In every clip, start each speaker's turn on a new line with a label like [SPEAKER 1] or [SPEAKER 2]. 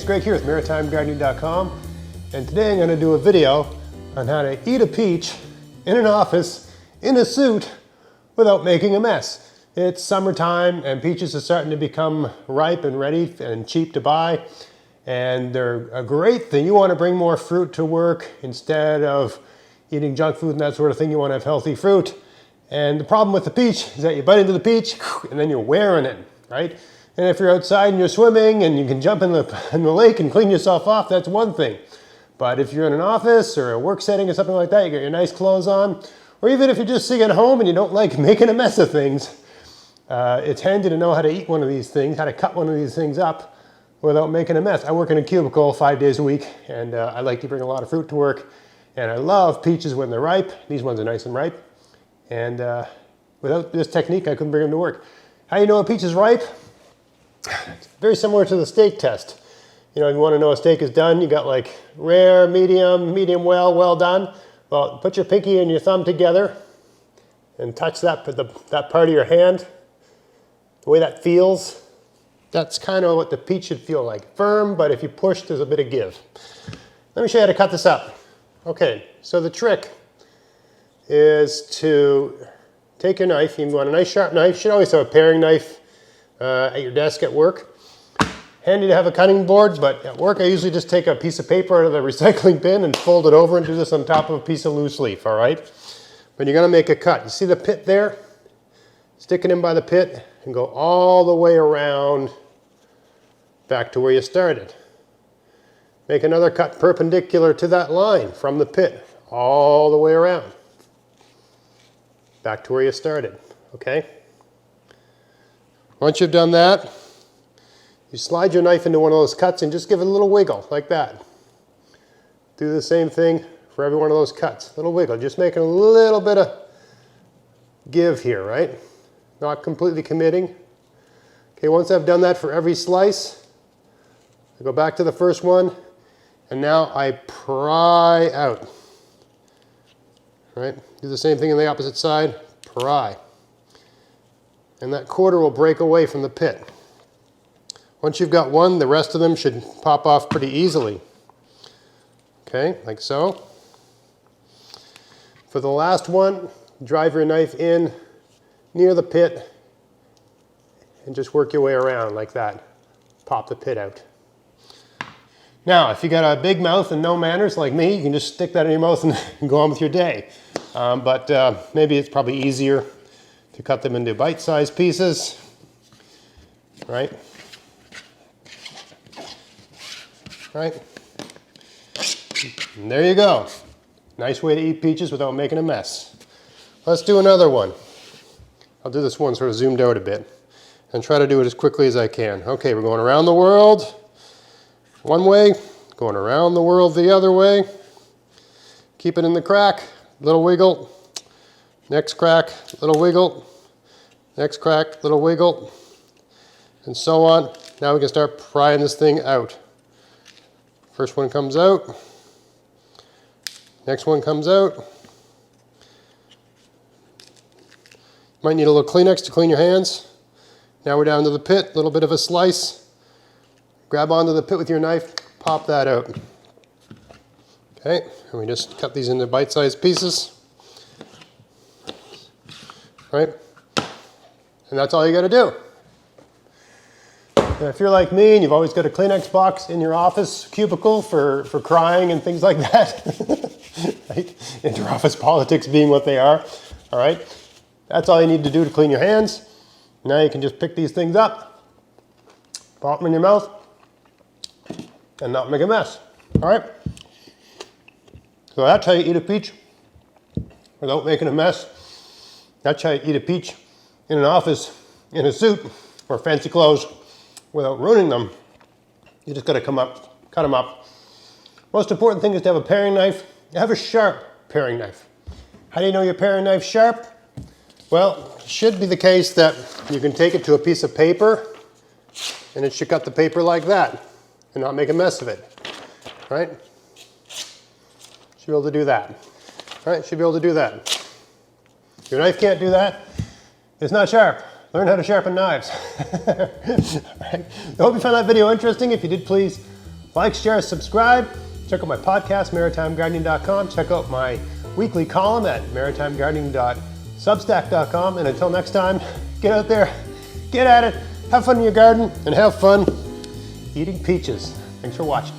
[SPEAKER 1] it's Greg here with MaritimeGardening.com, and today I'm going to do a video on how to eat a peach in an office in a suit without making a mess. It's summertime and peaches are starting to become ripe and ready and cheap to buy, and they're a great thing. You want to bring more fruit to work instead of eating junk food and that sort of thing. You want to have healthy fruit. And the problem with the peach is that you bite into the peach and then you're wearing it, right? And if you're outside and you're swimming and you can jump in the lake and clean yourself off, that's one thing. But if you're in an office or a work setting or something like that, you got your nice clothes on, or even if you're just sitting at home and you don't like making a mess of things, it's handy to know how to eat one of these things, how to cut one of these things up without making a mess. I work in a cubicle 5 days a week, and I like to bring a lot of fruit to work. And I love peaches when they're ripe. These ones are nice and ripe. And without this technique, I couldn't bring them to work. How do you know a peach is ripe? It's very similar to the steak test. You know, if you want to know a steak is done, you got like rare, medium well, well done. Well, put your pinky and your thumb together and touch that part of your hand. The way that feels, that's kind of what the peach should feel like. Firm, but if you push, there's a bit of give. Let me show you how to cut this up. Okay, so the trick is to take your knife. You want a nice sharp knife. You should always have a paring knife at your desk at work. Handy to have a cutting board, but at work I usually just take a piece of paper out of the recycling bin and fold it over and do this on top of a piece of loose leaf, all right? But you're gonna make a cut. You see the pit there? Stick it in by the pit and go all the way around back to where you started. Make another cut perpendicular to that line from the pit all the way around back to where you started, okay? Once you've done that, you slide your knife into one of those cuts and just give it a little wiggle like that. Do the same thing for every one of those cuts. Little wiggle, just making a little bit of give here, right? Not completely committing. Okay, once I've done that for every slice, I go back to the first one, and now I pry out. Right? Do the same thing on the opposite side, pry. And that quarter will break away from the pit. Once you've got one, the rest of them should pop off pretty easily. Okay, like so. For the last one, drive your knife in near the pit and just work your way around like that. Pop the pit out. Now, if you got a big mouth and no manners like me, you can just stick that in your mouth and go on with your day. But maybe it's probably easier to cut them into bite-sized pieces, right? Right? And there you go. Nice way to eat peaches without making a mess. Let's do another one. I'll do this one sort of zoomed out a bit and try to do it as quickly as I can. Okay, we're going around the world one way, going around the world the other way. Keep it in the crack, little wiggle. Next crack, little wiggle. Next crack, little wiggle. And so on. Now we can start prying this thing out. First one comes out. Next one comes out. Might need a little Kleenex to clean your hands. Now we're down to the pit, a little bit of a slice. Grab onto the pit with your knife, pop that out. Okay, and we just cut these into bite-sized pieces. Right? And that's all you gotta do. And if you're like me and you've always got a Kleenex box in your office cubicle for crying and things like that, right? Inter-office politics being what they are, all right? That's all you need to do to clean your hands. Now you can just pick these things up, pop them in your mouth, and not make a mess, all right? So that's how you eat a peach without making a mess. That's how you eat a peach in an office, in a suit, or fancy clothes without ruining them. You just gotta cut them up. Most important thing is to have a paring knife. Have a sharp paring knife. How do you know your paring knife's sharp? Well, it should be the case that you can take it to a piece of paper and it should cut the paper like that and not make a mess of it, right? Should be able to do that, right? Should be able to do that. If your knife can't do that, it's not sharp. Learn how to sharpen knives. Right. I hope you found that video interesting. If you did, please Like, share, subscribe. Check out my podcast, maritimegardening.com. Check out my weekly column at maritimegardening.substack.com. And until next time, get out there, get at it, have fun in your garden, and have fun eating peaches. Thanks for watching.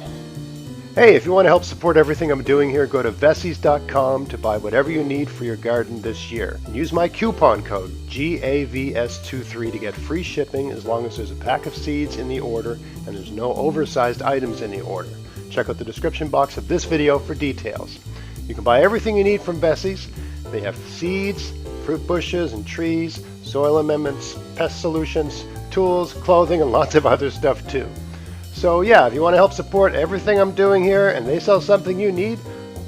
[SPEAKER 1] Hey, if you want to help support everything I'm doing here, go to Veseys.com to buy whatever you need for your garden this year. And use my coupon code GAVS23 to get free shipping as long as there's a pack of seeds in the order and there's no oversized items in the order. Check out the description box of this video for details. You can buy everything you need from Veseys. They have seeds, fruit bushes and trees, soil amendments, pest solutions, tools, clothing, and lots of other stuff too. So yeah, if you want to help support everything I'm doing here and they sell something you need,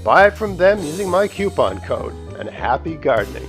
[SPEAKER 1] buy it from them using my coupon code, and happy gardening.